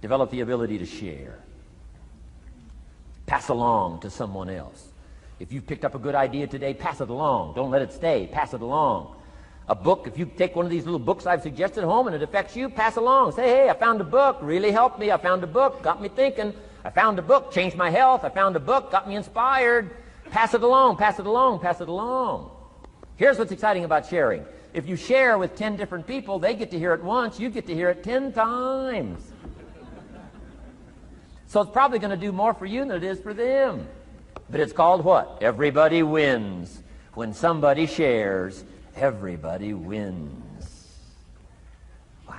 Develop the ability to share. Pass along to someone else. If you've picked up a good idea today, pass it along. Don't let it stay. Pass it along. A book, if you take one of these little books I've suggested home and it affects you, pass along. Say, hey, I found a book, really helped me. I found a book, got me thinking. I found a book, changed my health. I found a book, got me inspired. Pass it along, pass it along, pass it along. Here's what's exciting about sharing. If you share with 10 different people, they get to hear it once, you get to hear it 10 times. So it's probably going to do more for you than it is for them. But it's called what? Everybody wins. When somebody shares, everybody wins. Wow.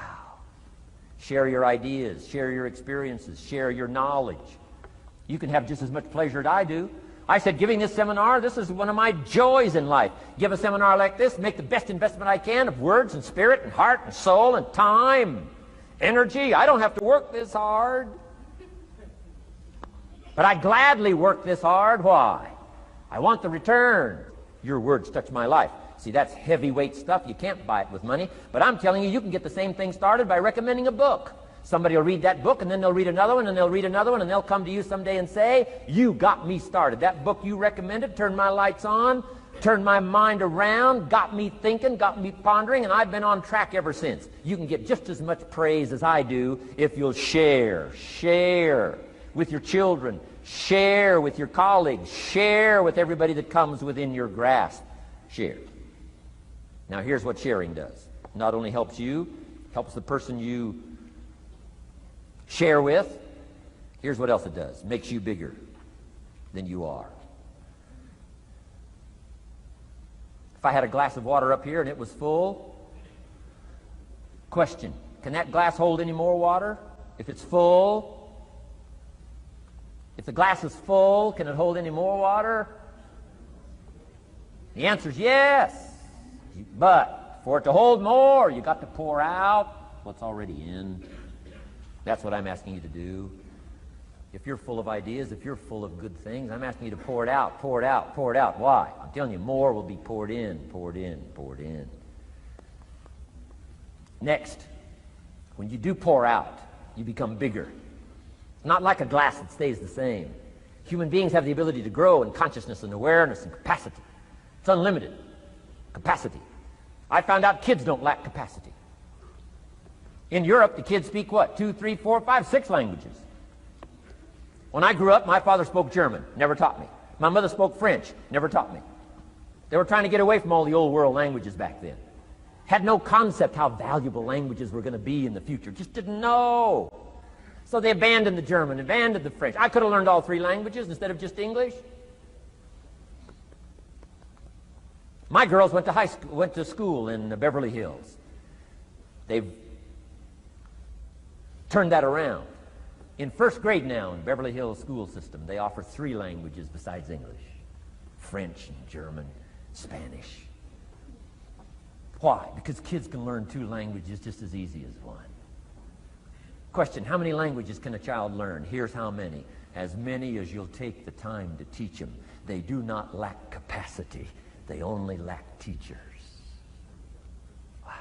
Share your ideas, share your experiences, share your knowledge. You can have just as much pleasure as I do. I said, giving this seminar, this is one of my joys in life. Give a seminar like this, make the best investment I can of words and spirit and heart and soul and time, energy. I don't have to work this hard. But I gladly work this hard. Why? I want the return. Your words touch my life. See, that's heavyweight stuff. You can't buy it with money. But I'm telling you, you can get the same thing started by recommending a book. Somebody will read that book, and then they'll read another one, and they'll read another one, and they'll come to you someday and say, you got me started. That book you recommended turned my lights on, turned my mind around, got me thinking, got me pondering, and I've been on track ever since. You can get just as much praise as I do if you'll share. Share with your children. Share with your colleagues. Share with everybody that comes within your grasp. Share. Now here's what sharing does. Not only helps you, helps the person you share with. Here's what else it does. Makes you bigger than you are. If I had a glass of water up here and it was full, question, can that glass hold any more water? If it's full, if the glass is full, can it hold any more water? The answer is yes. But for it to hold more, you got to pour out what's already in. That's what I'm asking you to do. If you're full of ideas, if you're full of good things, I'm asking you to pour it out, pour it out, pour it out. Why? I'm telling you, more will be poured in, poured in, poured in. Next, when you do pour out, you become bigger. Not like a glass that stays the same. Human beings have the ability to grow in consciousness and awareness and capacity. It's unlimited capacity. I found out kids don't lack capacity. In Europe, the kids speak what? 2, 3, 4, 5, 6 languages. When I grew up, my father spoke German, never taught me. My mother spoke French, never taught me. They were trying to get away from all the old world languages back then. Had no concept how valuable languages were going to be in the future. Just didn't know. So they abandoned the German, abandoned the French. I could have learned all 3 languages instead of just English. My girls went to school in Beverly Hills. They've turned that around. In first grade now in Beverly Hills school system, they offer 3 languages besides English. French and German, Spanish. Why? Because kids can learn 2 languages just as easy as 1. Question, how many languages can a child learn? Here's how many. As many as you'll take the time to teach them. They do not lack capacity. They only lack teachers. Wow.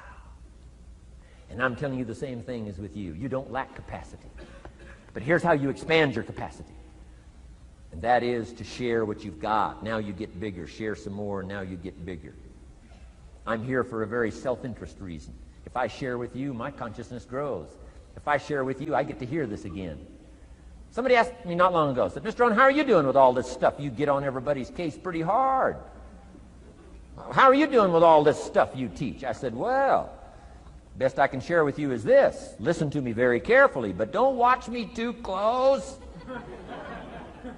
And I'm telling you the same thing is with you. You don't lack capacity. But here's how you expand your capacity. And that is to share what you've got. Now you get bigger. Share some more, and now you get bigger. I'm here for a very self-interest reason. If I share with you, my consciousness grows. If I share with you, I get to hear this again. Somebody asked me not long ago, said, Mr. Rohn, how are you doing with all this stuff? You get on everybody's case pretty hard. How are you doing with all this stuff you teach? I said, well, best I can share with you is this. Listen to me very carefully, but don't watch me too close.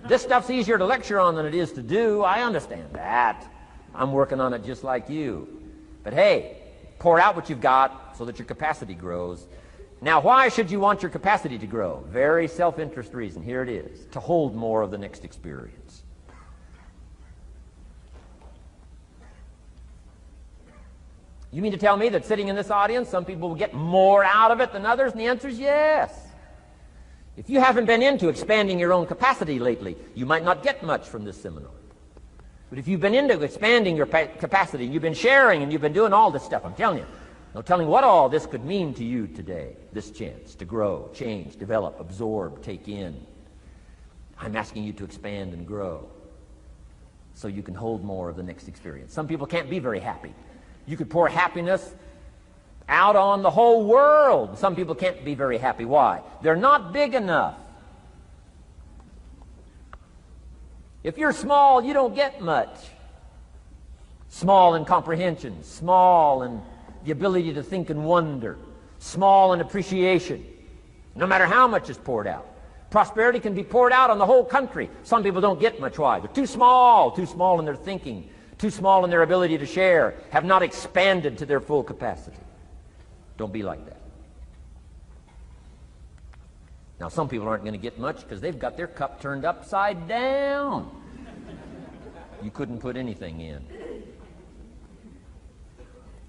This stuff's easier to lecture on than it is to do. I understand that. I'm working on it just like you. But hey, pour out what you've got so that your capacity grows. Now, why should you want your capacity to grow? Very self-interest reason. Here it is. To hold more of the next experience. You mean to tell me that sitting in this audience, some people will get more out of it than others? And the answer is yes. If you haven't been into expanding your own capacity lately, you might not get much from this seminar. But if you've been into expanding your capacity, and you've been sharing, and you've been doing all this stuff, I'm telling you, No telling what all this could mean to you today, this chance to grow, change, develop, absorb, take in. I'm asking you to expand and grow so you can hold more of the next experience. Some people can't be very happy. You could pour happiness out on the whole world. Some people can't be very happy. Why? They're not big enough. If you're small, you don't get much. Small in comprehension, small in the ability to think and wonder, small in appreciation, no matter how much is poured out. Prosperity can be poured out on the whole country. Some people don't get much. Why? They're too small in their thinking, too small in their ability to share, have not expanded to their full capacity. Don't be like that. Now, some people aren't going to get much because they've got their cup turned upside down. You couldn't put anything in.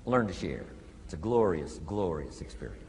Learn to share. It's a glorious, glorious experience.